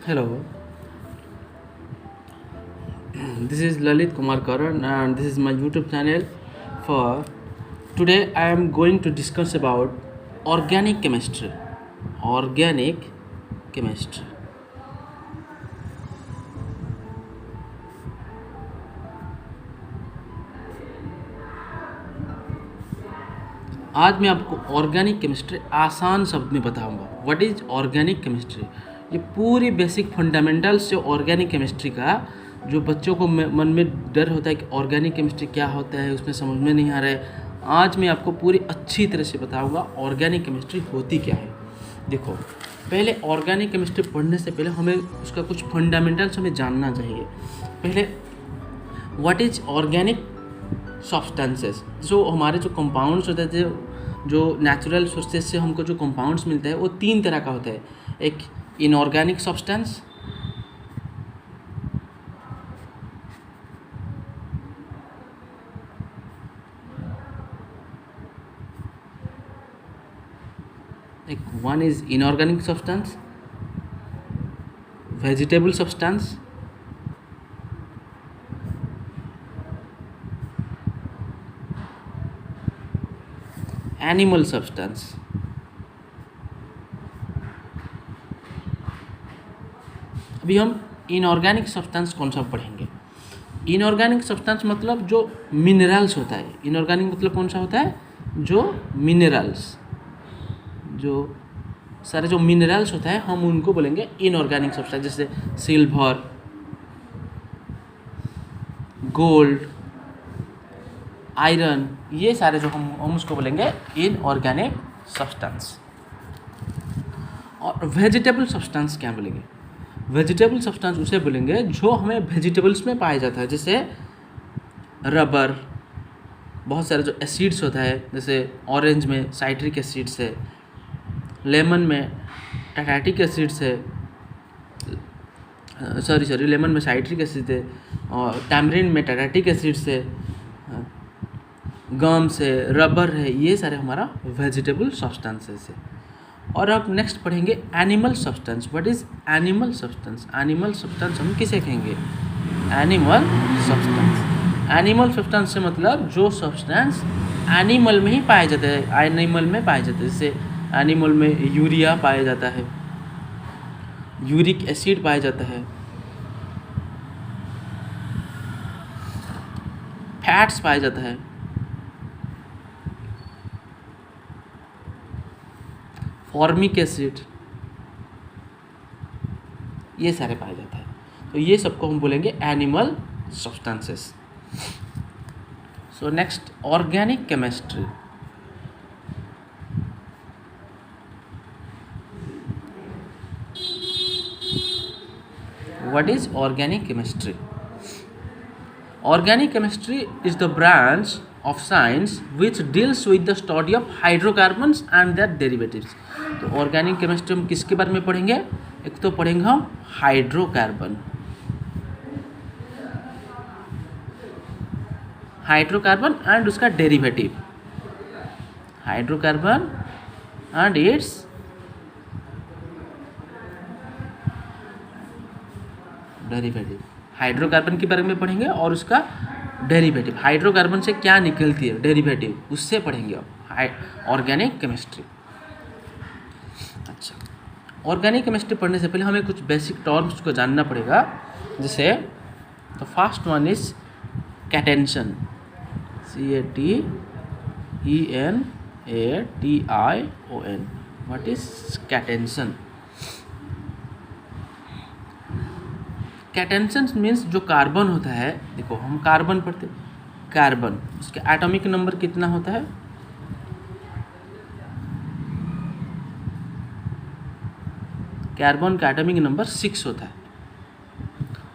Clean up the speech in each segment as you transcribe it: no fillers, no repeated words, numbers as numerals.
Hello, this is Lalit Kumar Karan and this is my YouTube channel. For today, I am going to discuss about organic chemistry. Organic chemistry. आज मैं आपको organic chemistry आसान शब्द में बताऊंगा. What is organic chemistry. ये पूरी basic fundamentals जो ऑर्गेनिक केमिस्ट्री का, जो बच्चों को मन में डर होता है कि ऑर्गेनिक केमिस्ट्री क्या होता है, उसमें समझ में नहीं आ रहा है. आज मैं आपको पूरी अच्छी तरह से बताऊंगा ऑर्गेनिक केमिस्ट्री होती क्या है. देखो, पहले ऑर्गेनिक केमिस्ट्री पढ़ने से पहले हमें उसका कुछ फंडामेंटल्स हमें जानना चाहिए. पहले व्हाट इज ऑर्गेनिक सब्सटेंसेस. जो हमारे जो कंपाउंड्स होते थे, जो नेचुरल सोर्सेज से हमको जो कंपाउंड्स मिलता है वो तीन तरह का होता है. एक इनऑर्गेनिक सब्सटेंस, एक one is inorganic substance, vegetable substance, animal substance. अभी हम इनऑर्गेनिक सब्सटेंस कौन सा पढ़ेंगे. इनऑर्गेनिक सब्सटेंस मतलब जो मिनरल्स होता है. इनऑर्गेनिक मतलब कौन सा होता है, जो मिनरल्स, जो सारे जो मिनरल्स होता है हम उनको बोलेंगे इनऑर्गेनिक सब्सटेंस. जैसे सिल्वर, गोल्ड, आयरन, ये सारे जो हम उसको बोलेंगे इनऑर्गेनिक सब्सटेंस. और वेजिटेबल सब्सटेंस क्या बोलेंगे. वेजिटेबल सब्सटेंस उसे बोलेंगे जो हमें वेजिटेबल्स में पाया जाता है. जैसे रबर, बहुत सारे जो एसिड्स होता है, जैसे ऑरेंज में साइट्रिक एसिड्स है, लेमन में टैटाटिक एसिड्स है, लेमन में साइट्रिक एसिड है, और टैमरिन में टैटाटिक एसिड्स है, गम्स है, रबर है, ये सारे हमारा वेजिटेबल सब्सटेंसेस है. और अब नेक्स्ट पढ़ेंगे animal substance. What is animal substance. Animal substance हम किसे कहेंगे, एनिमल सब्सटेंस. एनिमल सब्सटेंस से मतलब जो सब्सटेंस एनिमल में ही पाया जाता है, एनिमल में पाया जाता है. जैसे एनिमल में यूरिया पाया जाता है, यूरिक एसिड पाया जाता है, फैट्स पाया जाता है, फॉर्मिक एसिड, ये सारे पाया जाता है. तो ये सबको हम बोलेंगे animal substances. So next, organic chemistry. What is organic chemistry? Organic chemistry is the branch of science which deals with the study of hydrocarbons and their derivatives. तो ऑर्गेनिक केमिस्ट्री हम किसके बारे में पढ़ेंगे. एक तो पढ़ेंगे हम हाइड्रोकार्बन, हाइड्रोकार्बन एंड उसका derivative, hydrocarbon and it's derivative. Hydrocarbon के बारे में पढ़ेंगे और उसका डेरिवेटिव, हाइड्रोकार्बन से क्या निकलती है, डेरिवेटिव, उससे पढ़ेंगे अब ऑर्गेनिक केमिस्ट्री. अच्छा, ऑर्गेनिक केमिस्ट्री पढ़ने से पहले हमें कुछ बेसिक टर्म्स को जानना पड़ेगा. जैसे तो first one is catenation, CATENATION. What is catenation. Catenation means जो कार्बन होता है. देखो, हम कार्बन पढ़ते, कार्बन उसके एटॉमिक नंबर कितना होता है, कार्बन का एटॉमिक नंबर 6 होता है.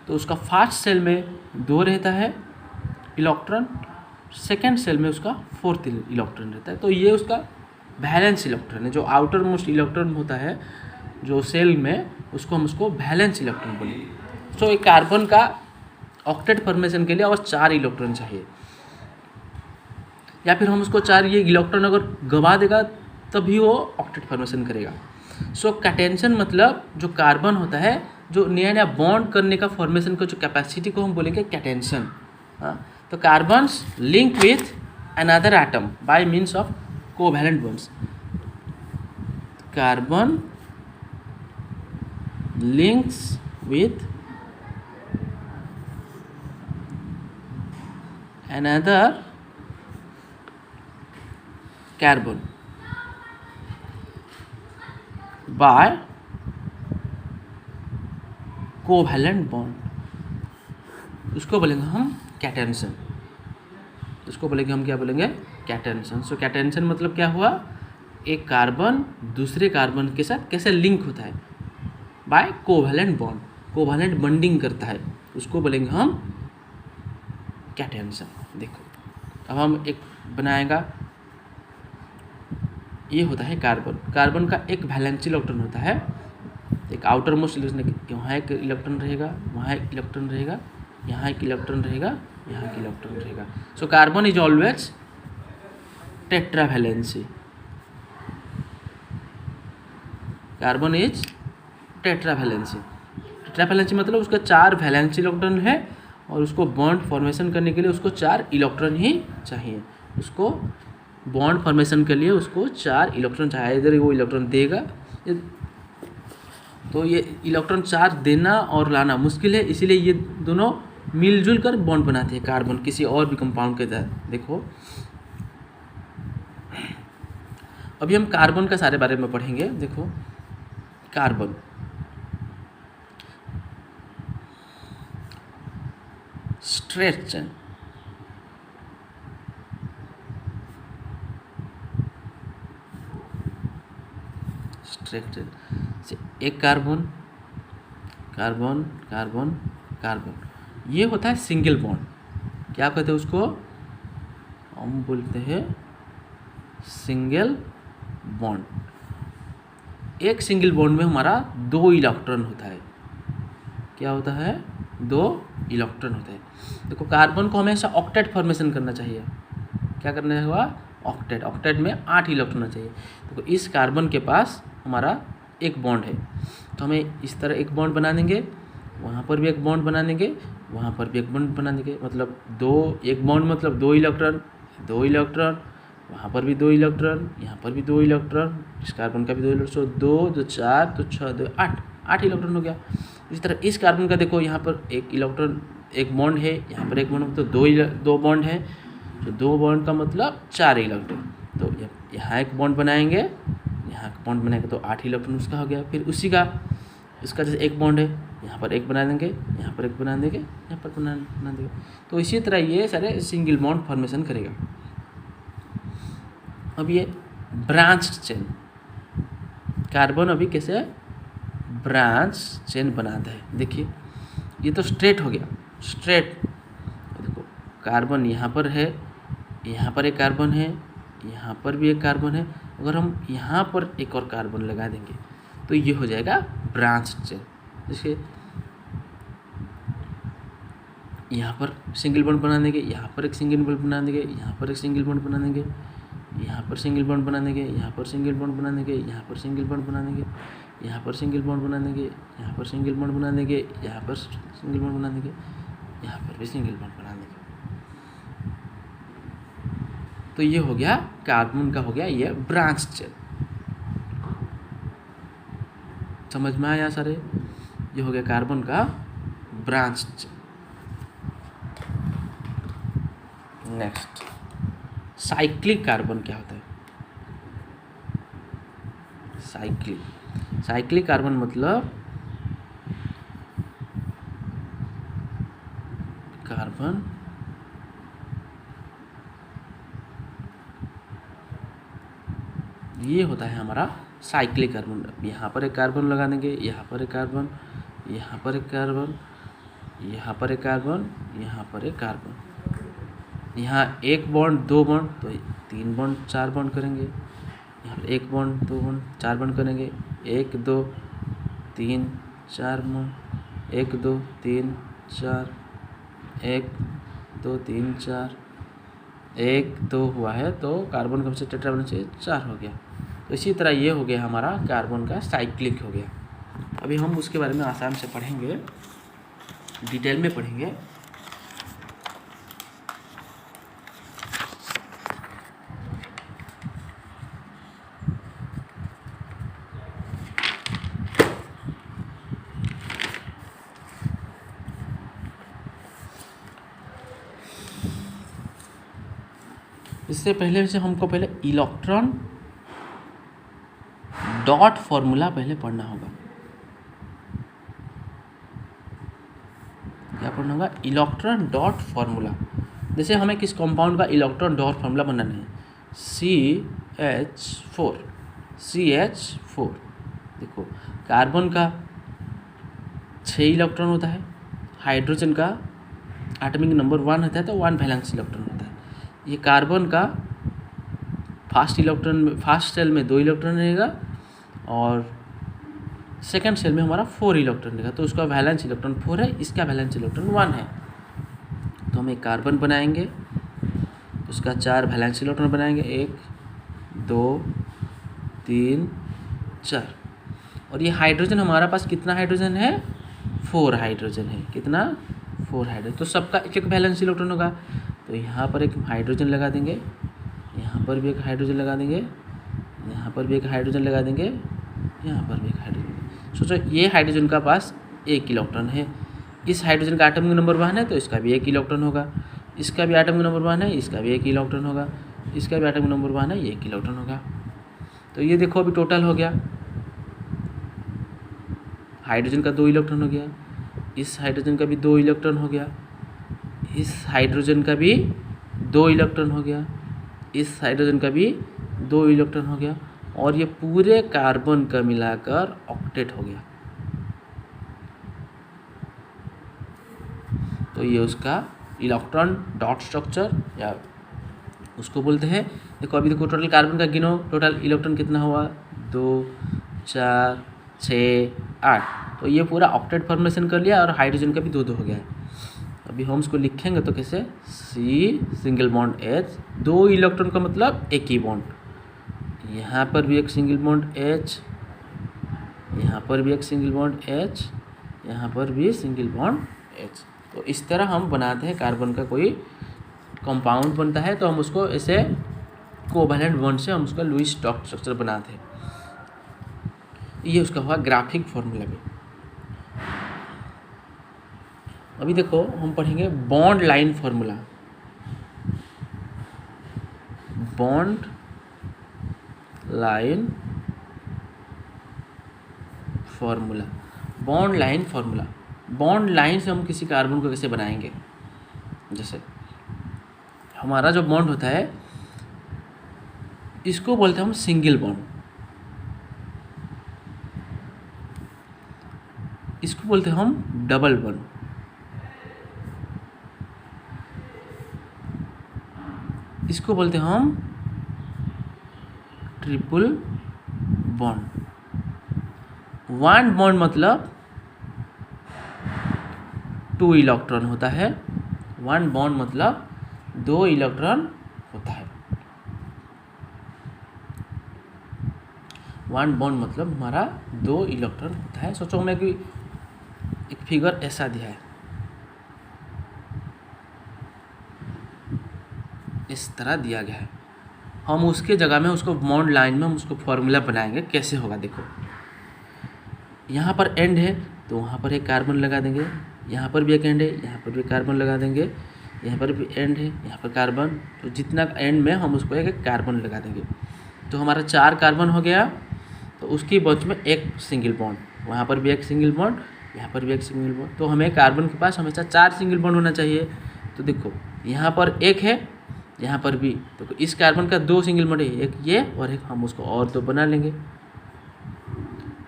तो उसका फर्स्ट सेल में 2 रहता है इलेक्ट्रॉन, सेकेंड सेल में उसका 4th इलेक्ट्रॉन रहता है. तो ये उसका वैलेंस इलेक्ट्रॉन है. जो आउटर मोस्ट इलेक्ट्रॉन होता है जो सेल में, उसको हम उसको वैलेंस इलेक्ट्रॉन बोलेंगे. तो एक कार्बन का ऑक्टेट फॉर्मेशन के लिए और 4 इलेक्ट्रॉन चाहिए, या फिर हम उसको 4 ये इलेक्ट्रॉन अगर गवा देगा तभी वो ऑक्टेट फॉर्मेशन करेगा. सो कैटेंशन मतलब जो कार्बन होता है जो नया नया बॉन्ड करने का फॉर्मेशन का जो कैपेसिटी को हम बोलेंगे कैटेंशन। हाँ, तो carbons link with another atom by means of covalent bonds. Carbon links with another carbon by covalent bond, उसको बोलेंगे हम कैटेंशन। उसको बोलेंगे हम क्या बोलेंगे? कैटेंशन। सो कैटेंशन मतलब क्या हुआ? एक कार्बन दूसरे कार्बन के साथ कैसे लिंक होता है? By covalent bond, covalent bonding करता है, उसको बोलेंगे हम कैटेंशन। देखो अब हम एक बनाएगा, ये होता है कार्बन। कार्बन का एक वैलेंसी इलेक्ट्रॉन होता है, एक आउटर मोस्ट इलेक्ट्रॉन, वहाँ एक इलेक्ट्रॉन रहेगा, वहाँ एक इलेक्ट्रॉन रहेगा, यहाँ एक इलेक्ट्रॉन रहेगा, यहाँ एक इलेक्ट्रॉन रहेगा। So carbon is always tetra valency. Carbon is tetra valency. Tetra valency मतलब उसका 4 वैलेंसी इलेक्ट्रॉन है और उसको बॉन्ड फॉर्मेशन करने के लिए उसको 4 इलेक्ट्रॉन ही चाहिए। उसको बॉन्ड फॉर्मेशन के लिए उसको 4 इलेक्ट्रॉन चाहिए। इधर वो इलेक्ट्रॉन देगा, तो ये इलेक्ट्रॉन 4 देना और लाना मुश्किल है, इसीलिए ये दोनों मिलजुल कर बॉन्ड बनाते हैं कार्बन किसी और भी कंपाउंड के साथ। देखो अभी हम कार्बन का सारे बारे में पढ़ेंगे। देखो carbon, straight chain, straight chain से एक कार्बन, कार्बन कार्बन कार्बन, ये होता है सिंगल बॉन्ड। क्या कहते हैं उसको? हम बोलते हैं सिंगल बॉन्ड। एक सिंगल बॉन्ड में हमारा 2 इलेक्ट्रॉन होता है। क्या होता है? 2 इलेक्ट्रॉन होता है। देखो कार्बन को हमेशा ऑक्टेट फॉर्मेशन करना चाहिए। क्या करना होगा? ऑक्टेट। ऑक्टेट में 8 इलेक्ट्रॉन चाहिए। देखो इस कार्बन के पास हमारा एक बॉन्ड है, तो हमें इस तरह एक बॉन्ड बना देंगे, वहाँ पर भी एक बॉन्ड बना देंगे, वहाँ पर भी एक बॉन्ड बना देंगे, मतलब 2, एक बॉन्ड मतलब 2 इलेक्ट्रॉन, 2 इलेक्ट्रॉन, वहाँ पर भी 2 इलेक्ट्रॉन, यहाँ पर भी 2 इलेक्ट्रॉन, इस कार्बन का भी 2 इलेक्ट्रॉन, 2 2 4 तो 6 2 8 इलेक्ट्रॉन हो गया। इसी तरह इस कार्बन का देखो यहाँ पर एक इलेक्ट्रॉन, एक बॉन्ड है, यहाँ पर एक बॉन्ड, तो 2 बॉन्ड है, तो 2 बॉन्ड का मतलब 4 इलेक्ट्रॉन। तो यहाँ एक बॉन्ड बनाएंगे, यहाँ एक बॉन्ड बनाएंगे तो 8 इलेक्ट्रॉन उसका हो गया। फिर उसी का इसका जैसे एक बॉन्ड है, यहाँ पर एक बना देंगे, यहाँ पर एक बना देंगे, यहाँ पर बना देंगे, तो इसी तरह ये सारे सिंगल बॉन्ड फॉर्मेशन करेगा। अब ये ब्रांच चेन, कार्बन अभी कैसे ब्रांच चेन बनाता है। देखिए ये तो स्ट्रेट हो गया, स्ट्रेट। देखो कार्बन यहाँ पर है, यहाँ पर एक कार्बन है, यहाँ पर भी एक कार्बन है। अगर हम यहाँ पर एक और कार्बन लगा देंगे तो ये हो जाएगा ब्रांच चेन। जैसे यहाँ पर सिंगल बॉन्ड बना देंगे, यहाँ पर एक सिंगल बॉन्ड बना देंगे, यहाँ पर एक सिंगल बॉन्ड बना देंगे, यहाँ पर सिंगल बॉन्ड बना देंगे, यहाँ पर सिंगल बॉन्ड बना देंगे, यहाँ पर सिंगल बॉन्ड बना देंगे, यहाँ पर सिंगल बॉन्ड बना देंगे, यहाँ पर सिंगल बॉन्ड बना देंगे, यहाँ पर सिंगल बॉन्ड बना देंगे, यहाँ पर भी सिंगल बॉन्ड बना देंगे। तो ये हो गया कार्बन का, हो गया ये ब्रांच चेन। समझ में आया सारे? ये हो गया कार्बन का branch chain. Next cyclic carbon क्या होता है? साइक्लिक कार्बन मतलब कार्बन ये होता है हमारा साइक्लिक कार्बन। यहाँ पर एक कार्बन लगा देंगे, यहाँ पर एक कार्बन, यहाँ पर एक कार्बन, यहाँ पर एक कार्बन, यहाँ पर एक कार्बन, यहाँ एक बॉन्ड 2 बॉन्ड तो 3 बॉन्ड 4 बॉन्ड करेंगे, यहाँ पर 1 बॉन्ड 2 बॉन्ड 4 बॉन्ड करेंगे, 1 2 3 4 बॉन्ड, 1 2 3 4, 1 2 3 4, 1 2 हुआ है तो कार्बन कम से टेट्रा बनना चाहिए, 4 हो गया। तो इसी तरह ये हो गया हमारा कार्बन का साइक्लिक हो गया। अभी हम उसके बारे में आसान से पढ़ेंगे, डिटेल में पढ़ेंगे। इससे पहले से हमको पहले इलेक्ट्रॉन डॉट फॉर्मूला पहले पढ़ना होगा। क्या पढ़ना होगा? Electron dot formula. जैसे हमें किस कंपाउंड का इलेक्ट्रॉन डॉट फार्मूला बनाना है, CH4। देखो, कार्बन का 6 इलेक्ट्रॉन होता है, हाइड्रोजन का एटॉमिक नंबर 1 होता है तो 1 वैलेंस इलेक्ट्रॉन होता है। ये कार्बन का फर्स्ट शेल में 2 इलेक्ट्रॉन रहेगा और सेकंड शेल में हमारा 4 इलेक्ट्रॉन रहेगा, तो उसका वैलेंस इलेक्ट्रॉन 4 है, इसका वैलेंस इलेक्ट्रॉन 1 है। तो हम एक कार्बन बनाएंगे, उसका 4 वैलेंस इलेक्ट्रॉन बनाएंगे, 1 2 3 4। और ये हाइड्रोजन, हमारा पास कितना हाइड्रोजन है? 4 हाइड्रोजन है। कितना? 4 हाइड्रोजन। तो सबका एक एक वैलेंस इलेक्ट्रॉन होगा, तो यहाँ पर एक हाइड्रोजन लगा देंगे, यहाँ पर भी एक हाइड्रोजन लगा देंगे, यहाँ पर भी एक हाइड्रोजन लगा देंगे, यहाँ पर भी एक हाइड्रोजन। सोचो, ये हाइड्रोजन का पास 1 इलेक्ट्रॉन है, इस हाइड्रोजन का एटॉमिक नंबर 1 है तो इसका भी 1 इलेक्ट्रॉन होगा, इसका भी एटॉमिक नंबर 1 है, इसका भी 1 इलेक्ट्रॉन होगा, इसका भी एटॉमिक नंबर 1 है, ये 1 इलेक्ट्रॉन होगा। तो ये देखो अभी टोटल हो गया, हाइड्रोजन का 2 इलेक्ट्रॉन हो गया, इस हाइड्रोजन का भी 2 इलेक्ट्रॉन हो गया, इस हाइड्रोजन का भी 2 इलेक्ट्रॉन हो गया, इस हाइड्रोजन का भी 2 इलेक्ट्रॉन हो गया, और ये पूरे कार्बन का मिलाकर ऑक्टेट हो गया। तो ये उसका इलेक्ट्रॉन डॉट स्ट्रक्चर या उसको बोलते हैं। देखो अभी देखो, टोटल कार्बन का गिनो, टोटल इलेक्ट्रॉन कितना हुआ? 2 4 6 8। तो ये पूरा ऑक्टेट फॉर्मेशन कर लिया, और हाइड्रोजन का भी 2 हो गया है। अभी हम उसको लिखेंगे तो कैसे? C single bond H, 2 electron का मतलब एक ही बॉन्ड, यहाँ पर भी एक सिंगल बॉन्ड H, यहाँ पर भी एक सिंगल बॉन्ड H, यहाँ पर भी सिंगल बॉन्ड H। तो इस तरह हम बनाते हैं, कार्बन का कोई कंपाउंड बनता है तो हम उसको ऐसे कोवैलेंट बॉन्ड से हम उसका लुईस डॉट स्ट्रक्चर बनाते हैं। ये उसका हुआ ग्राफिक फॉर्मूला भी। अभी देखो हम पढ़ेंगे bond line formula. Bond line formula, bond line formula. Bond line से हम किसी कार्बन को कैसे बनाएंगे? जैसे हमारा जो बॉन्ड होता है इसको बोलते हैं हम सिंगल बॉन्ड, इसको बोलते हैं हम डबल बॉन्ड, इसको बोलते हैं हम ट्रिपल बॉन्ड। 1 बॉन्ड मतलब 2 इलेक्ट्रॉन होता है, 1 बॉन्ड मतलब 2 इलेक्ट्रॉन होता है। 1 बॉन्ड मतलब हमारा 2 इलेक्ट्रॉन होता है। सोचो हमें कि एक फिगर ऐसा दिया है, इस तरह दिया गया है, हम उसके जगह में उसको बॉन्ड लाइन में हम उसको फॉर्मूला बनाएंगे। कैसे होगा? देखो, यहाँ पर एंड है तो वहाँ पर एक कार्बन लगा देंगे, यहाँ पर भी एक एंड है, यहाँ पर भी कार्बन लगा देंगे, यहाँ पर भी एंड है, यहाँ पर कार्बन, तो जितना एंड में हम उसको एक कार्बन लगा देंगे। तो हमारा 4 कार्बन हो गया, तो उसकी बीच में एक सिंगल बॉन्ड, वहाँ पर भी एक सिंगल बॉन्ड, यहाँ पर भी एक सिंगल बॉन्ड। तो हमें कार्बन के पास हमेशा 4 सिंगल बॉन्ड होना चाहिए। तो देखो यहाँ पर एक है, यहाँ पर भी, तो इस कार्बन का 2 सिंगल बॉन्ड है, एक ये और एक हम उसको और 2 बना लेंगे।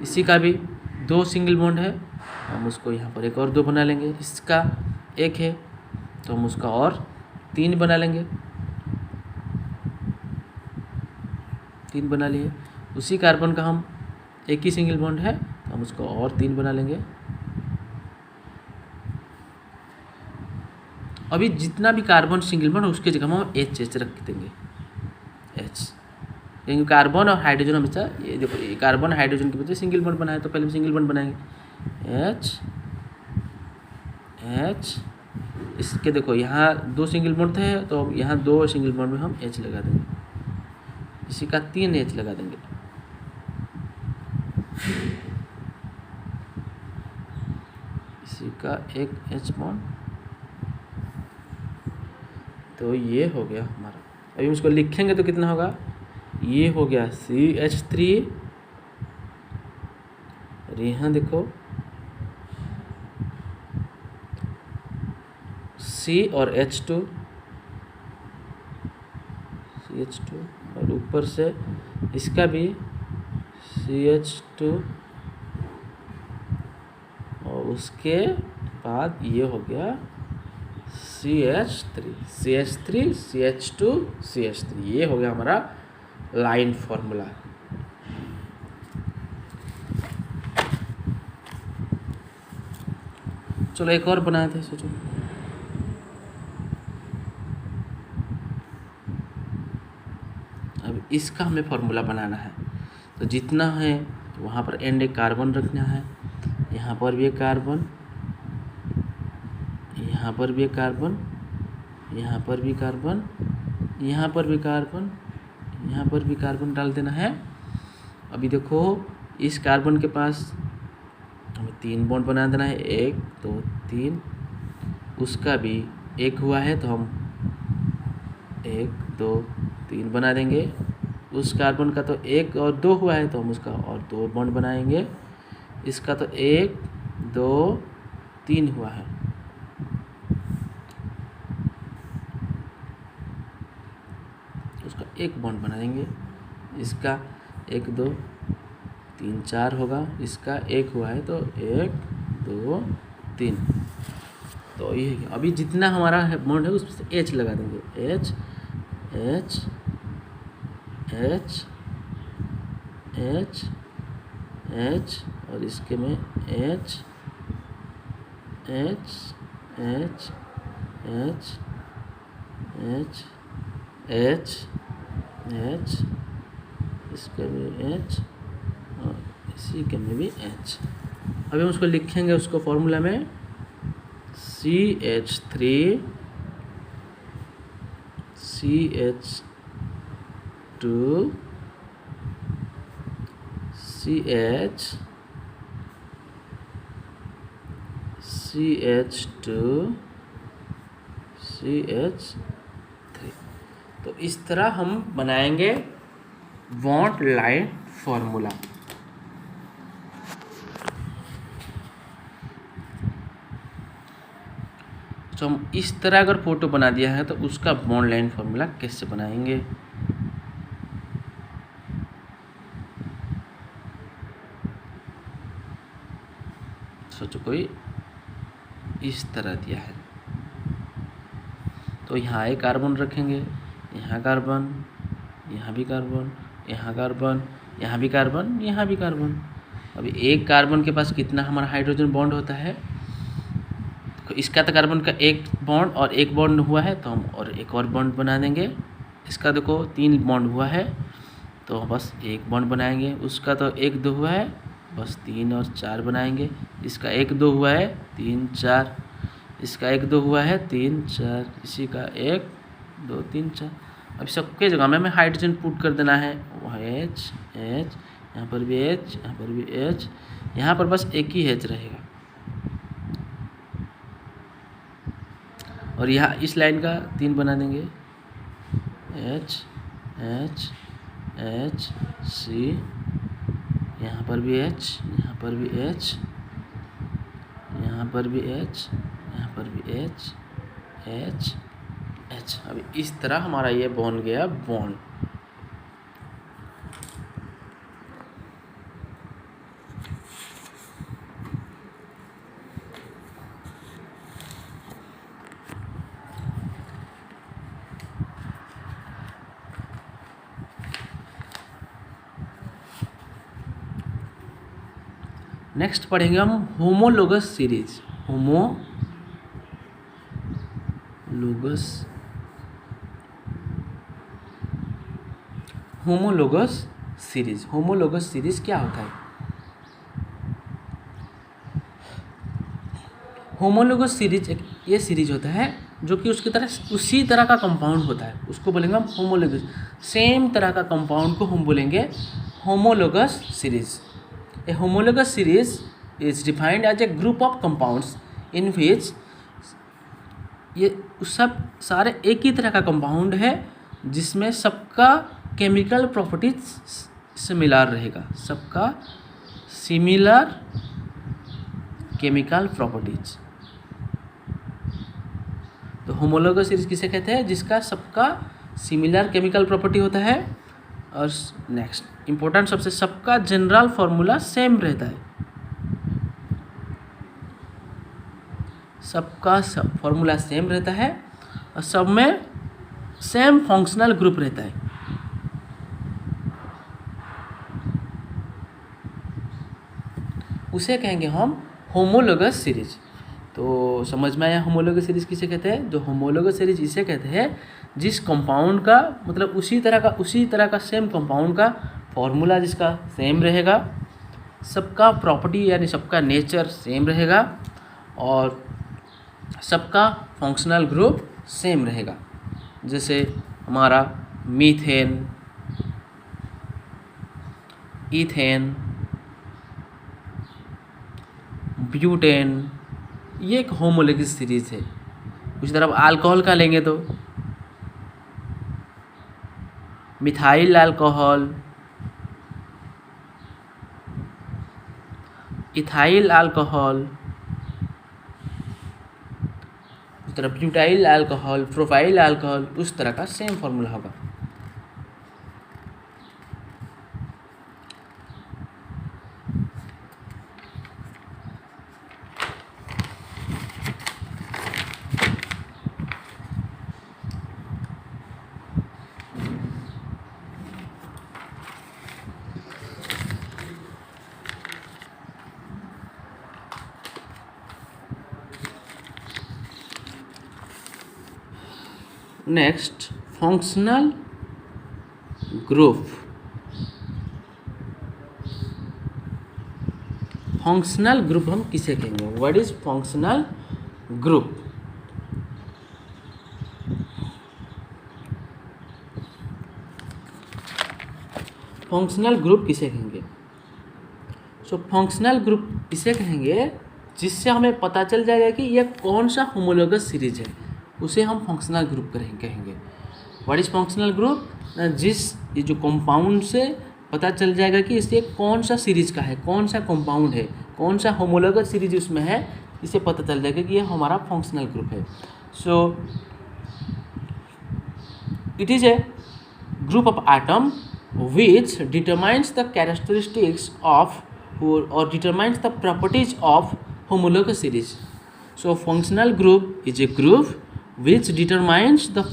इसी का भी 2 सिंगल बॉन्ड है, हम उसको यहाँ पर एक और 2 बना लेंगे। इसका एक है तो हम उसका और 3 बना लेंगे, 3 बना लिए। उसी कार्बन का हम एक ही सिंगल बॉन्ड है तो हम उसको और 3 बना लेंगे। अभी जितना भी कार्बन सिंगल बॉन्ड उसके जगह में हम एच रख देंगे, एच। क्योंकि कार्बन और हाइड्रोजन हमेशा, ये देखो ये कार्बन हाइड्रोजन के बीच सिंगल बॉन्ड बनाए, तो पहले हम सिंगल बॉन्ड बनाएंगे एच एच। इसके देखो यहाँ 2 सिंगल बॉन्ड थे, तो अब यहाँ 2 सिंगल बॉन्ड में हम एच लगा देंगे, इसी का 3 एच लगा देंगे। इसी का 1 एच बॉन्ड, तो ये हो गया हमारा। अभी उसको लिखेंगे तो कितना होगा, ये हो गया CH3, और यहाँ देखो C और H2, CH2, और ऊपर से इसका भी CH2, और उसके बाद ये हो गया CH3, CH3, CH2, CH3, ये हो गया हमारा लाइन फॉर्मूला। चलो एक और बनाए थे, सोचो। अब इसका हमें फॉर्मूला बनाना है, तो जितना है वहाँ पर एंड एक कार्बन रखना है, यहाँ पर भी एक कार्बन, यहाँ पर भी एक कार्बन, यहाँ पर भी कार्बन, यहाँ पर भी कार्बन, यहाँ पर भी कार्बन डाल देना है। अभी देखो इस कार्बन के पास हमें 3 बॉन्ड बना देना है, 1 2 3, उसका भी 1 हुआ है तो हम 1 2 3 बना देंगे। उस कार्बन का तो 1 और 2 हुआ है तो हम उसका और 2 बॉन्ड बनाएंगे। इसका तो 1 2 3 हुआ है, उसका 1 बॉन्ड बना देंगे। इसका 1 2 3 4 होगा, इसका 1 हुआ है तो 1 2 3, तो ये अभी जितना हमारा बॉन्ड है उस पर एच लगा देंगे, H H H H H, और इसके में H H H H H H H, इसके में एच, और इसी के में भी एच। अभी हम उसको लिखेंगे, उसको फॉर्मूला में CH3 CH2 CH CH2 CH3। तो इस तरह हम बनाएंगे बॉन्ड लाइन फॉर्मूला। तो हम इस तरह अगर फोटो बना दिया है तो उसका बॉन्ड लाइन फॉर्मूला कैसे बनाएंगे। सोचो कोई इस तरह दिया है, तो यहाँ एक कार्बन रखेंगे, यहाँ कार्बन, यहाँ भी कार्बन, यहाँ कार्बन, यहाँ भी कार्बन, यहाँ भी कार्बन। अभी एक कार्बन के पास कितना हमारा हाइड्रोजन बॉन्ड होता है, तो इसका तो कार्बन का 1 बॉन्ड और 1 बॉन्ड हुआ है तो हम और एक और बॉन्ड बना देंगे। इसका देखो 3 बॉन्ड हुआ है तो बस 1 बॉन्ड बनाएंगे। उसका तो 1 2 हुआ है, बस 3 और 4 बनाएंगे। इसका 1 2 हुआ है 3 4, इसका 1 2 हुआ है 3 4, इसी का 1 2 3 4। अब सबके जगह में हमें हाइड्रोजन पुट कर देना है, एच एच, यहाँ पर भी एच, यहाँ पर भी एच, यहाँ पर बस एक ही एच रहेगा। और यहाँ इस लाइन का 3 बना देंगे, एच एच एच सी, यहाँ पर भी एच, यहाँ पर भी एच, यहाँ पर भी एच, यहाँ पर भी एच एच एच। अभी इस तरह हमारा ये बन गया बॉन्ड। नेक्स्ट पढ़ेंगे हम homologous series. Homologous series. Homologous series क्या होता है? होमोलोगस सीरीज एक ये सीरीज होता है जो कि उसकी तरह उसी तरह का कंपाउंड होता है, उसको बोलेंगे हम होमोलोगस। सेम तरह का कंपाउंड को हम बोलेंगे homologous series. A homologous series is defined as a group of compounds in which ये सब सारे एक ही तरह का कंपाउंड है जिसमें सबका केमिकल प्रॉपर्टीज सिमिलर रहेगा, सबका सिमिलर केमिकल प्रॉपर्टीज। तो होमोलोगस सीरीज किसे कहते हैं? जिसका सबका सिमिलर केमिकल प्रॉपर्टी होता है। और नेक्स्ट इंपॉर्टेंट सबसे, सबका जनरल फॉर्मूला सेम रहता है, सबका सब फॉर्मूला सेम रहता है और सब में सेम फंक्शनल ग्रुप रहता है। उसे कहेंगे हम होमोलोगस सीरीज। तो समझ में आया होमोलोगस सीरीज किसे कहते हैं? जो होमोलोगस सीरीज इसे कहते हैं जिस कंपाउंड का मतलब उसी तरह का सेम कंपाउंड का फॉर्मूला जिसका सेम रहेगा, सबका प्रॉपर्टी यानी सबका नेचर सेम रहेगा और सबका फंक्शनल ग्रुप सेम रहेगा। जैसे हमारा मीथेन, ईथेन, ब्यूटेन, ये एक होमोलोगस सीरीज है। उसी तरह अल्कोहल का लेंगे तो मिथाइल अल्कोहल, इथाइल अल्कोहल, उस तरह ब्यूटाइल अल्कोहल, प्रोपाइल अल्कोहल, उस तरह का सेम फॉर्मूला होगा। Next functional group. Functional group हम किसे कहेंगे? What is functional group? Functional group किसे कहेंगे? सो फंक्शनल ग्रुप इसे कहेंगे जिससे हमें पता चल जाएगा कि यह कौन सा होमोलोगस सीरीज है, उसे हम फंक्शनल ग्रुप कहेंगे। What is functional group? ये जो कंपाउंड से पता चल जाएगा कि इसे कौन सा सीरीज का है, कौन सा कंपाउंड है, कौन सा होमोलोगस सीरीज उसमें है, इसे पता चल जाएगा कि ये हमारा फंक्शनल ग्रुप है। So it is a group of atom which determines the characteristics of or determines the properties of homologous series. So functional group is a group which determines the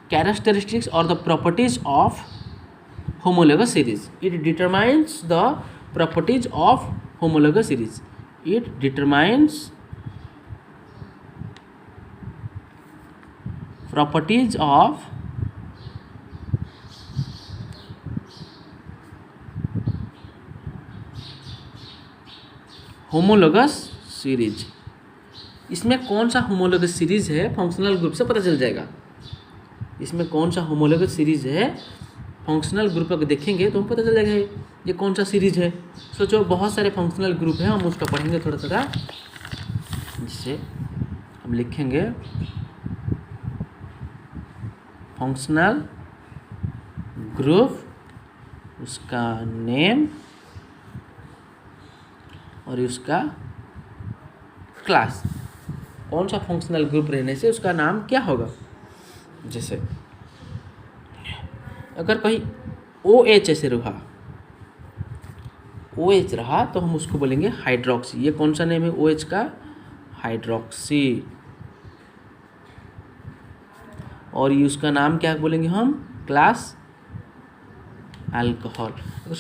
characteristics or the properties of homologous series. It determines the properties of homologous series. It determines properties of homologous series. इसमें कौन सा homologous series है functional group से पता चल जाएगा। इसमें कौन सा होमोलोगस सीरीज है फंक्शनल ग्रुप अगर देखेंगे तो हम पता चल जाएगा ये कौन सा सीरीज है। सोचो बहुत सारे फंक्शनल ग्रुप हैं, हम उसका पढ़ेंगे थोड़ा थोड़ा, जिससे हम लिखेंगे फंक्शनल ग्रुप, उसका नेम और उसका क्लास। कौन सा फंक्शनल ग्रुप रहने से उसका नाम क्या होगा। जैसे अगर कहीं OH ऐसे रहा, OH रहा तो हम उसको बोलेंगे हाइड्रोक्सी। ये कौन सा नेम है OH का? हाइड्रोक्सी। और ये उसका नाम क्या बोलेंगे हम? Class alcohol.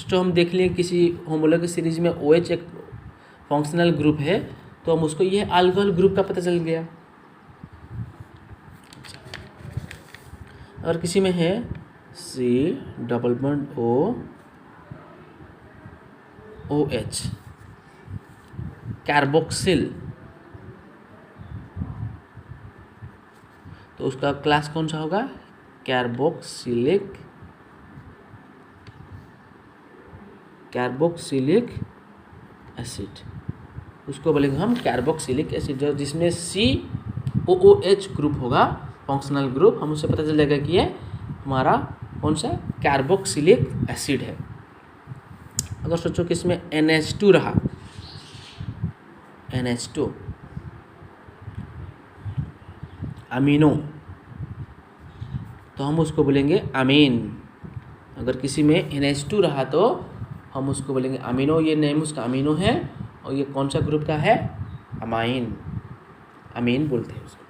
तो हम देख लें किसी होमोलोगस सीरीज में OH एक फंक्शनल ग्रुप है तो हम उसको ये अल्कोहल ग्रुप का पता चल गया। और किसी में है C double bond OH, carboxyl. तो उसका क्लास कौन सा होगा? Carboxylic acid. उसको बोलेंगे हम कार्बोक्सिलिक एसिड, जो जिसमें COOH ग्रुप होगा, फंक्शनल ग्रुप। हम उससे पता चल जाएगा कि ये हमारा कौन सा कार्बोक्सिलिक एसिड है। अगर सोचो कि इसमें NH2 रहा, NH2 अमीनो, तो हम उसको बोलेंगे अमीन। अगर किसी में NH2 रहा तो हम उसको बोलेंगे अमीनो। ये नेम उसका अमीनो है, और ये कौन सा ग्रुप का है? अमाइन, अमीन बोलते हैं उसको।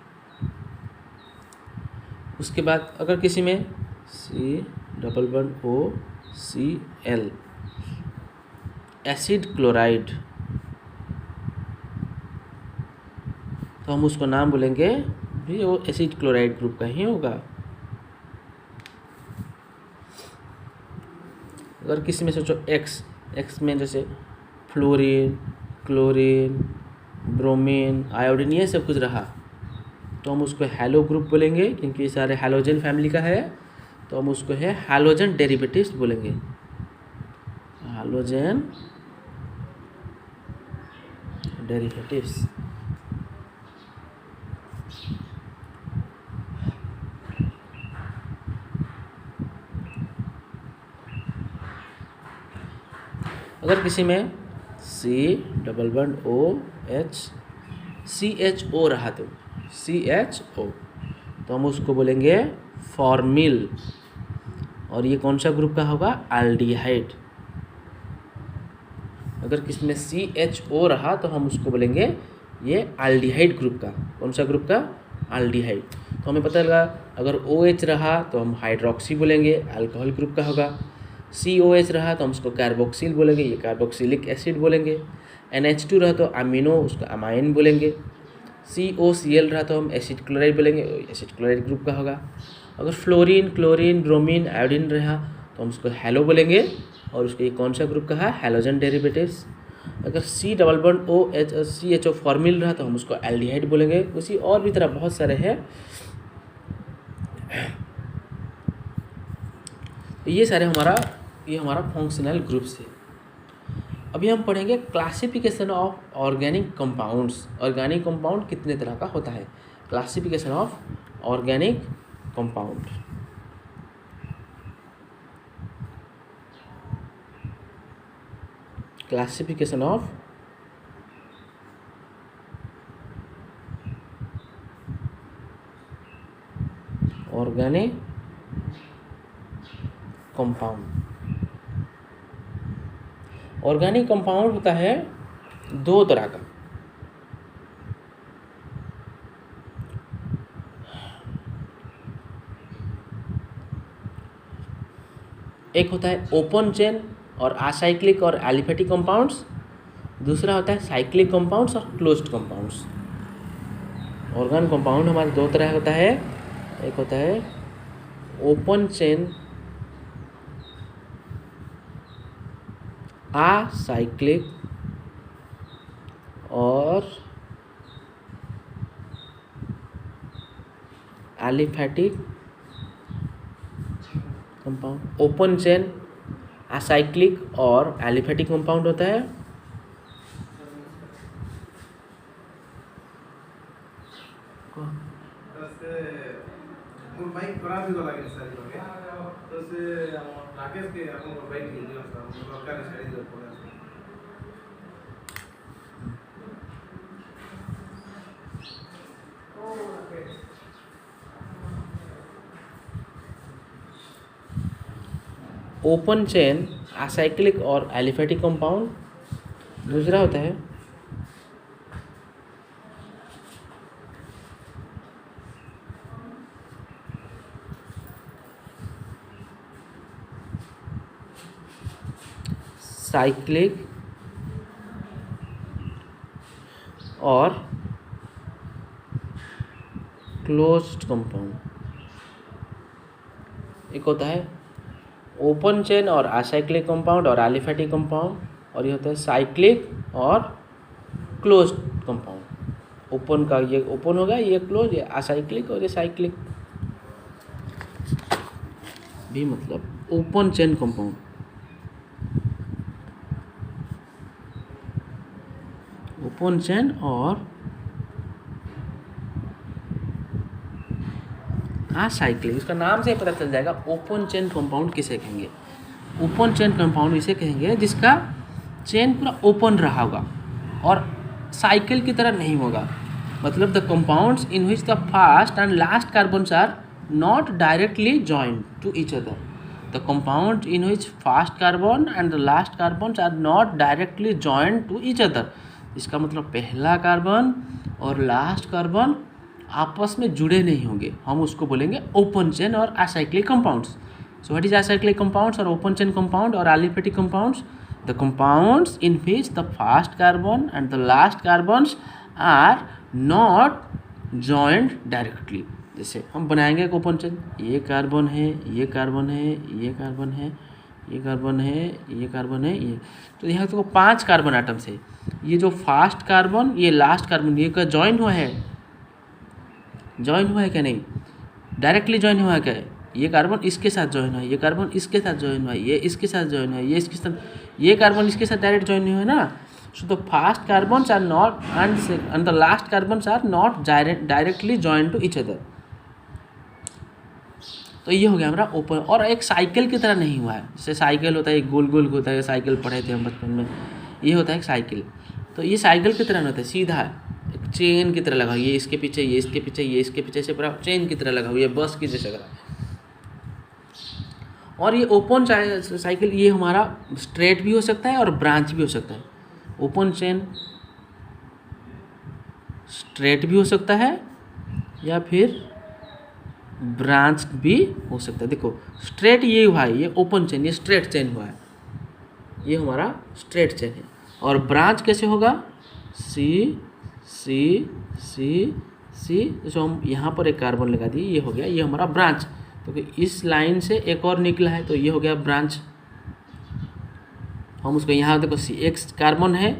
उसके बाद अगर किसी में C double bond OCl, acid chloride, तो हम उसको नाम बोलेंगे भी वो एसिड क्लोराइड ग्रुप का ही होगा। अगर किसी में सोचो एक्स में जैसे फ्लोरीन, क्लोरीन, ब्रोमीन, आयोडीन, ये सब कुछ रहा, तो हम उसको हैलो ग्रुप बोलेंगे, क्योंकि ये सारे हैलोजन फैमिली का है। तो हम उसको है हैलोजन डेरिवेटिव्स बोलेंगे, हैलोजन डेरिवेटिव्स। अगर किसी में C double bond OH CHO रहा, तो CHO, तो हम उसको बोलेंगे फॉर्मिल। और ये कौन सा ग्रुप का होगा? एल्डिहाइड। अगर किसी में CHO रहा तो हम उसको बोलेंगे ये एल्डिहाइड ग्रुप का। कौन सा ग्रुप का? एल्डिहाइड। तो हमें पता लगा, अगर OH रहा तो हम हाइड्रोक्सी बोलेंगे, अल्कोहल ग्रुप का होगा। COH रहा तो हम उसको कार्बोक्सिल बोलेंगे, ये कार्बोक्सिलिक एसिड बोलेंगे। NH2 रहा तो अमीनो, उसको अमाइन बोलेंगे। COCl रहा तो हम एसिड क्लोराइड बोलेंगे, एसिड क्लोराइड ग्रुप का होगा। अगर फ्लोरीन, क्लोरीन, ब्रोमीन, आयोडीन रहा तो हम उसको हैलो बोलेंगे, और उसके ये कौन सा ग्रुप का है? Halogen derivatives. अगर C डबल बॉन्ड OH और CHO फॉर्मिल रहा तो हम उसको एल्डिहाइड बोलेंगे। उसी और भी तरह बहुत सारे हैं। ये सारे हमारा फंक्शनल ग्रुप्स है। अभी हम पढ़ेंगे classification of organic compounds. Organic compound कितने तरह का होता है? Classification of organic compound. Classification of organic compound. Organic compound होता है दो तरह का। एक होता है ओपन चेन और असाइक्लिक और एलिफेटिक कंपाउंड्स। दूसरा होता है साइक्लिक कंपाउंड्स और क्लोज्ड कंपाउंड्स। ऑर्गेनिक कंपाउंड हमारे दो तरह होता है। एक होता है ओपन चेन असाइक्लिक और aliphatic compound. Open chain acyclic और एलिफेटिक कंपाउंड होता है। ओपन चेन असाइक्लिक और एलिफेटिक कंपाउंड। दूसरा होता है साइक्लिक और क्लोज्ड कंपाउंड। एक होता है ओपन चेन और असाइक्लिक कंपाउंड और एलिफेटिक कंपाउंड, और ये होता है साइक्लिक और क्लोज कंपाउंड। ओपन का ये ओपन होगा, ये क्लोज, ये असाइक्लिक और ये साइक्लिक भी, मतलब open chain compound. Open chain और असाइक्लिक, इसका नाम से पता चल जाएगा ओपन चेन कंपाउंड किसे कहेंगे। ओपन चेन कंपाउंड इसे कहेंगे जिसका चेन पूरा ओपन रहा होगा और साइकिल की तरह नहीं होगा। मतलब the compounds in which the first and last carbons are not directly joined to each other. The compound in which first carbon and the last carbons are not directly joined to each other. इसका मतलब पहला carbon और last carbon आपस में जुड़े नहीं होंगे, हम उसको बोलेंगे ओपन चेन और acyclic compounds. So what is acyclic compounds or open chain compound or aliphatic compounds? The compounds in which the first carbon and the last carbons are not joined directly. जैसे हम बनाएंगे एक open chain, ये carbon है, ये carbon है, ये carbon है, ये कार्बन है, ये कार्बन है, ये, तो यहाँ तो 5 कार्बन आइटम्स है। ये जो फर्स्ट कार्बन, ये लास्ट कार्बन, ये क्या जॉइन हुआ है? जॉइन हुआ है क्या? नहीं, डायरेक्टली जॉइन हुआ है क्या? ये कार्बन इसके साथ जॉइन हुआ है, ये कार्बन इसके साथ जॉइन हुआ है, ये इसके साथ जॉइन हुआ है, ये इसके साथ, ये कार्बन इसके साथ डायरेक्ट जॉइन हुआ है ना। So the first carbons are not and the last carbons are not directly join to each other. तो ये हो गया हमारा ओपन, और एक साइकिल की तरह नहीं हुआ है। जैसे साइकिल होता है एक गोल गोल होता है, साइकिल पढ़े थे हम बचपन में, ये होता है एक साइकिल। तो ये साइकिल की तरह नहीं होता है, सीधा एक चेन की तरह लगा, ये इसके पीछे, ये इसके पीछे, ये इसके पीछे से पूरा चेन की तरह लगा हुआ, ये बस की जैसे लगा। और ये ओपन साइकिल ये हमारा स्ट्रेट भी हो सकता है और ब्रांच भी हो सकता है। ओपन चेन स्ट्रेट भी हो सकता है या फिर ब्रांच भी हो सकता है। देखो स्ट्रेट ये हुआ है, ये ओपन चेन, ये स्ट्रेट चेन हुआ है, ये हमारा स्ट्रेट चेन है। और ब्रांच कैसे होगा? सी सी सी सी, जो हम यहाँ पर एक कार्बन लगा दिए, ये हो गया, ये हमारा ब्रांच। तो इस लाइन से एक और निकला है, तो ये हो गया ब्रांच। हम उसको यहाँ देखो एक कार्बन है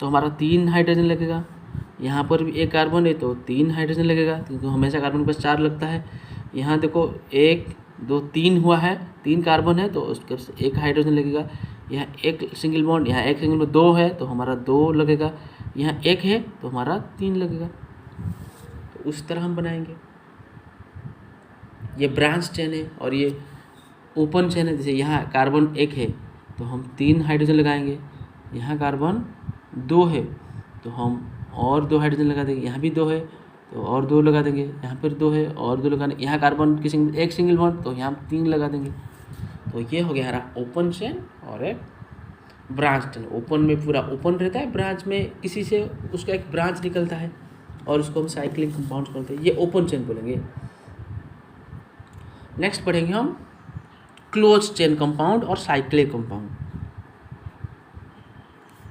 तो हमारा 3 हाइड्रोजन लगेगा, यहाँ पर भी एक कार्बन है तो 3 हाइड्रोजन लगेगा, क्योंकि हमेशा कार्बन के पास 4 लगता है। यहाँ देखो 1 2 3 हुआ है, 3 कार्बन है तो उसके 1 हाइड्रोजन लगेगा। यहाँ एक सिंगल बॉन्ड, यहाँ एक सिंगल बॉन्ड 2 है तो हमारा 2 लगेगा, यहाँ 1 है तो हमारा 3 लगेगा। तो उस तरह हम बनाएंगे। ये ब्रांच चेन है और ये ओपन चेन है। जैसे यहाँ कार्बन 1 है तो हम 3 हाइड्रोजन लगाएंगे, यहाँ कार्बन 2 है तो हम और 2 हाइड्रोजन लगा देंगे, यहाँ भी 2 है तो और 2 लगा देंगे, यहाँ पर 2 है और 2 लगा देंगे, यहाँ कार्बन की एक सिंगल बॉन्ड तो यहाँ 3 लगा देंगे। तो ये हो गया हमारा ओपन चेन और एक ब्रांच चेन। ओपन में पूरा ओपन रहता है, ब्रांच में किसी से उसका एक ब्रांच निकलता है और उसको हम साइक्लिक कंपाउंड बोलते हैं, ये ओपन चेन बोलेंगे। नेक्स्ट पढ़ेंगे हम क्लोज चेन कंपाउंड और cyclic compound.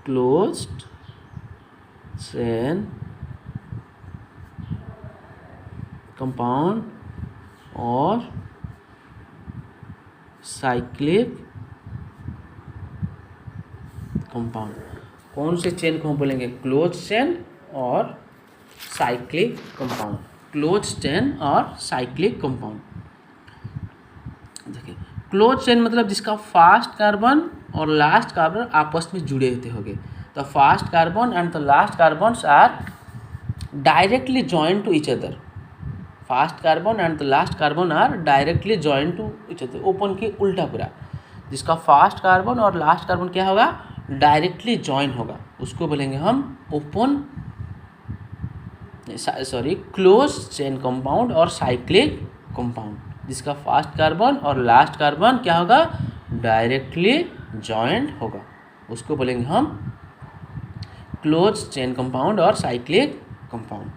Closed chain compound और साइक्लिक कंपाउंड। कौन से चेन को हम बोलेंगे? क्लोज चेन और साइक्लिक कंपाउंड। क्लोज चेन और साइक्लिक कंपाउंड। देखिए क्लोज चेन मतलब जिसका फर्स्ट कार्बन और लास्ट कार्बन आपस में जुड़े होते होंगे। The first carbon and the last carbons are directly joined to each other. First carbon and the last carbon are directly joined to each other. Open के उल्टा पूरा, जिसका फर्स्ट कार्बन और लास्ट कार्बन क्या होगा? डायरेक्टली जॉइन होगा, उसको बोलेंगे हम ओपन क्लोज चेन कंपाउंड और साइक्लिक कंपाउंड। जिसका फर्स्ट कार्बन और लास्ट कार्बन क्या होगा? डायरेक्टली जॉइंट होगा, उसको बोलेंगे हम क्लोज चेन कंपाउंड और साइक्लिक कंपाउंड।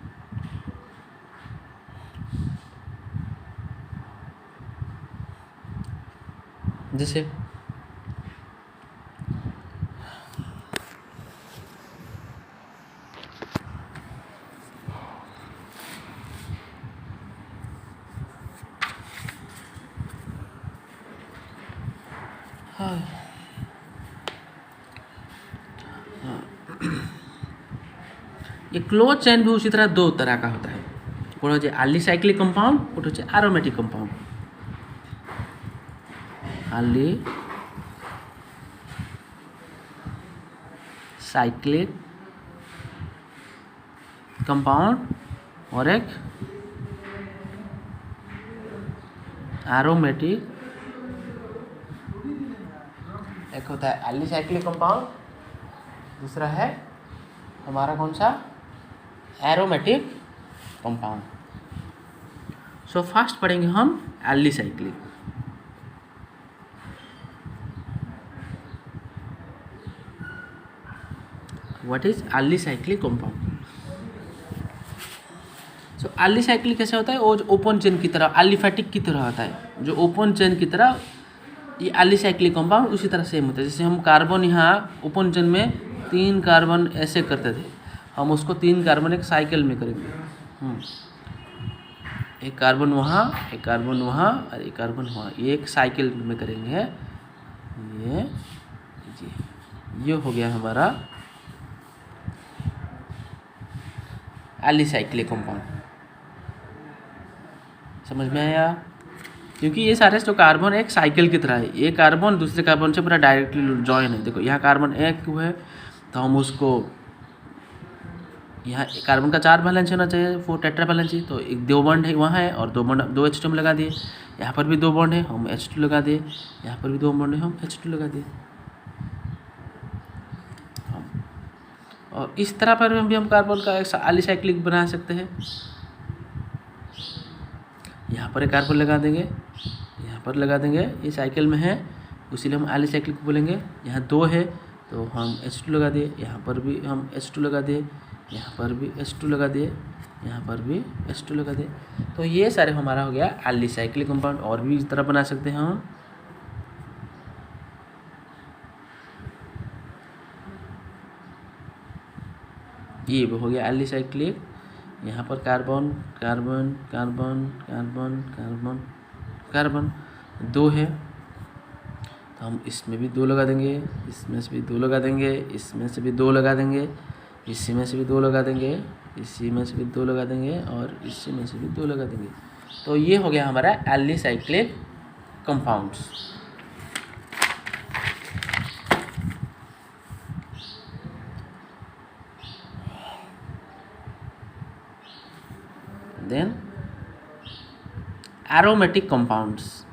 जैसे ये क्लोज चेन भी उसी तरह दो तरह का होता है, कोण होचे एलिसाइक्लिक कंपाउंड, कोण होचे एरोमेटिक कंपाउंड। एलिसाइक्लिक कंपाउंड और एक एरोमेटिक, एक होता है एलिसाइक्लिक कंपाउंड, दूसरा है हमारा कौन सा, एरोमेटिक कंपाउंड। सो फर्स्ट पढ़ेंगे हम alicyclic. What is alicyclic compound? So alicyclic कैसे होता है, वो जो ओपन चेन की तरह, एलिफैटिक की तरह होता है, जो ओपन चेन की तरह, ये एलिसाइक्लिक कंपाउंड उसी तरह सेम होता है। जैसे हम कार्बन यहाँ ओपन चेन में 3 कार्बन ऐसे करते थे, हम उसको 3 कार्बन एक साइकिल में करेंगे। एक कार्बन वहाँ, एक कार्बन वहाँ और एक कार्बन वहाँ, ये एक साइकिल में करेंगे। ये हो गया हमारा एलिसाइक्लिक कंपाउंड। समझ में आया? क्योंकि ये सारे जो कार्बन एक साइकिल की तरह है, ये कार्बन दूसरे कार्बन से पूरा डायरेक्टली जॉइन है। देखो यहाँ कार्बन एक है तो हम उसको, यहाँ कार्बन का 4 बैलेंस होना चाहिए, 4 टेट्रा बैलेंस है, तो एक 2 बॉन्ड है वहाँ है और 2 बॉन्ड 2 H2 हम लगा दिए। यहाँ पर भी 2 बॉन्ड है, हम H2 लगा दिए। यहाँ पर भी 2 बॉन्ड है, हम H2 लगा दिए। और इस तरह पर भी हम कार्बन का एलिसाइक्लिक बना सकते हैं। यहाँ पर एक कार्बन लगा देंगे, यहाँ पर लगा देंगे, ये साइकिल में है इसीलिए हम एलिसाइक्लिक बोलेंगे। यहाँ 2 है तो हम H2 लगा दिए, यहाँ पर भी हम H2 लगा दिए, यहाँ पर भी H2 लगा दिए, यहाँ पर भी H2 लगा दिए। तो ये सारे हमारा हो गया एलिसाइक्लिक कंपाउंड। और भी इस तरह बना सकते हैं हम। ये हो गया एलिसाइक्लिक। यहाँ पर carbon carbon carbon carbon carbon carbon 2 है तो हम इसमें भी 2 लगा देंगे, इसमें से भी 2 लगा देंगे, इसमें से भी 2 लगा देंगे, इसी में से भी 2 लगा देंगे, इसी में से भी 2 लगा देंगे और इसी में से भी 2 लगा देंगे। तो ये हो गया हमारा alicyclic compounds. Then aromatic compounds.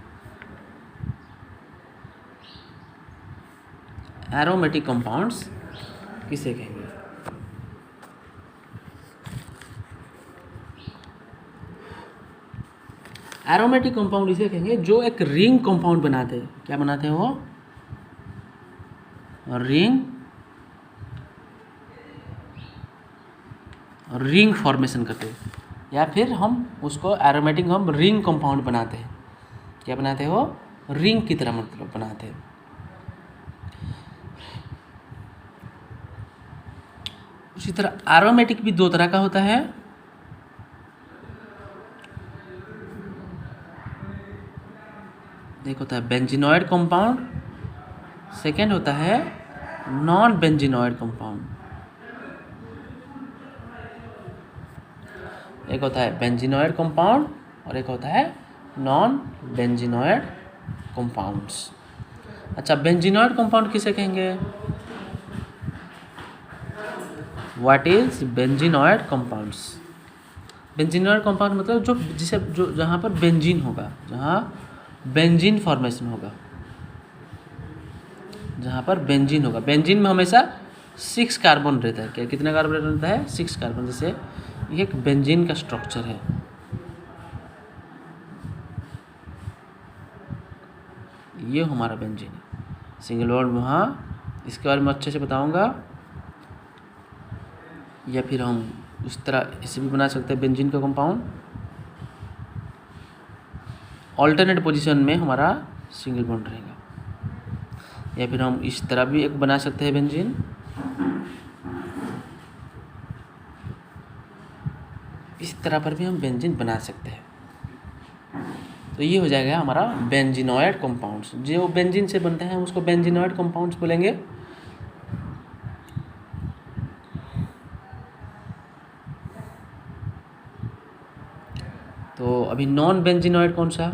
Aromatic compounds किसे कहेंगे? एरोमेटिक कंपाउंड इसे कहेंगे जो एक रिंग कंपाउंड बनाते हैं। क्या बनाते हैं वो? रिंग फॉर्मेशन करते हैं, या फिर हम उसको एरोमेटिक हम रिंग कंपाउंड बनाते हैं। क्या बनाते हैं वो? रिंग की तरह मतलब बनाते हैं। उसी तरह एरोमेटिक भी 2 तरह का होता है। एक होता है बेंजीनॉइड कंपाउंड, सेकेंड होता है नॉन बेंजीनॉइड कंपाउंड। एक होता है बेंजीनॉइड कंपाउंड और एक होता है नॉन बेंजीनॉइड कंपाउंड्स। अच्छा, बेंजीनॉइड कंपाउंड किसे कहेंगे? What is benzenoid compounds? Benzenoid compound मतलब जो जहाँ पर बेंजीन होगा, जहाँ बेंजीन फॉर्मेशन होगा, जहाँ पर बेंजीन होगा। बेंजीन में हमेशा 6 कार्बन रहता है। क्या कितना कार्बन रहता है? 6 कार्बन। जैसे ये एक बेंजीन का स्ट्रक्चर है। ये हमारा बेंजीन है, सिंगल बॉन्ड वहाँ, इसके बारे में अच्छे से बताऊंगा। या फिर हम उस तरह इसे भी बना सकते हैं बेंजीन का कंपाउंड। ऑल्टरनेट पोजीशन में हमारा सिंगल बॉन्ड रहेगा। या फिर हम इस तरह भी एक बना सकते हैं बेंजीन। इस तरह पर भी हम बेंजीन बना सकते हैं। तो ये हो जाएगा हमारा बेंजीनॉइड कंपाउंड्स। जो बेंजीन से बनते हैं उसको बेंजीनॉइड कंपाउंड्स बोलेंगे। तो अभी नॉन बेंजीनॉइड कौन सा?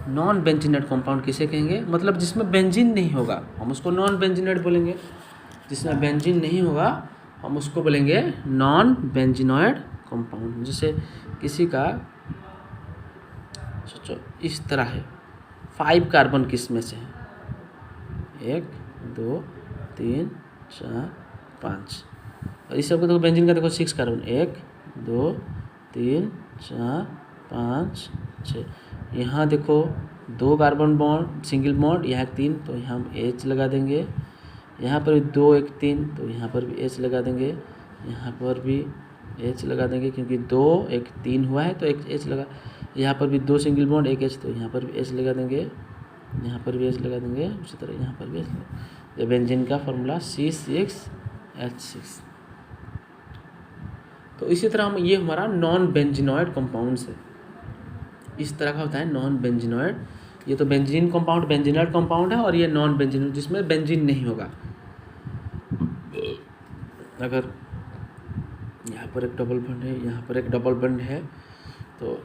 नॉन बेंजीनॉइड कंपाउंड किसे कहेंगे? मतलब जिसमें बेंजीन नहीं होगा हम उसको नॉन बेंजीनॉइड बोलेंगे। जिसमें बेंजीन नहीं होगा हम उसको बोलेंगे नॉन बेंजीनॉइड कंपाउंड। जैसे किसी का सोचो इस तरह है, 5 कार्बन किस में से है? 1 2 3 4 5। और इस सबको देखो बेंजीन का देखो 6 कार्बन, 1 2 3 4 5 6। यहाँ देखो 2 कार्बन बॉन्ड सिंगल बॉन्ड, यहाँ 3, तो यहाँ हम H लगा देंगे। यहाँ पर भी 2 1 3, तो यहाँ पर भी H लगा देंगे। यहाँ पर भी H लगा देंगे क्योंकि 2 1 3 हुआ है तो एक H लगा। यहाँ पर भी 2 सिंगल बॉन्ड 1 H, तो यहाँ पर भी H लगा देंगे। यहाँ पर भी H लगा देंगे। उसी तरह यहाँ पर भी H लगा। ये बेंजीन का फॉर्मूला C6H6। तो इसी तरह हम ये हमारा नॉन बेंजीनॉइड कंपाउंड्स है। इस तरह का होता है नॉन बेंजीनॉइड। ये तो बेंजीन कंपाउंड बेंजीनॉइड कंपाउंड है और ये नॉन बेंजीनॉइड जिसमें बेंजीन नहीं होगा। अगर यहाँ पर एक डबल बॉन्ड है, यहाँ पर एक डबल बॉन्ड है, तो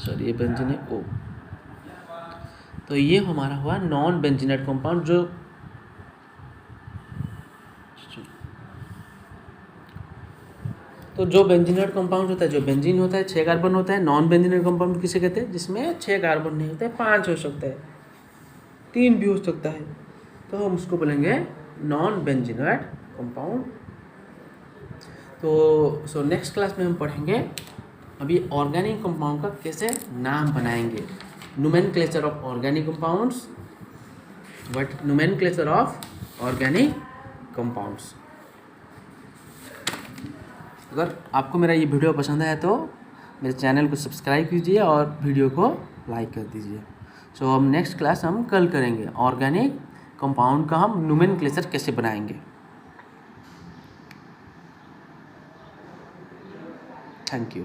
सॉरी ये बेंजीन है O। तो ये हमारा हुआ नॉन बेंजीनॉइड कंपाउंड। जो बेंजीनॉइड कंपाउंड होता है, जो बेंजीन होता है 6 कार्बन होता है। नॉन बेंजीनॉइड कंपाउंड किसे कहते हैं? जिसमें 6 कार्बन नहीं होता है, 5 हो सकता है, 3 भी हो सकता है, तो हम उसको बोलेंगे नॉन बेंजीनॉइड कंपाउंड। तो नेक्स्ट क्लास में हम पढ़ेंगे अभी ऑर्गेनिक कंपाउंड का कैसे नाम बनाएंगे। Nomenclature of organic compounds, what nomenclature of organic compounds. अगर आपको मेरा ये वीडियो पसंद आया तो मेरे चैनल को सब्सक्राइब कीजिए और वीडियो को लाइक कर दीजिए। हम नेक्स्ट क्लास हम कल करेंगे ऑर्गेनिक कंपाउंड का हम नोमेनक्लेचर कैसे बनाएंगे। Thank you.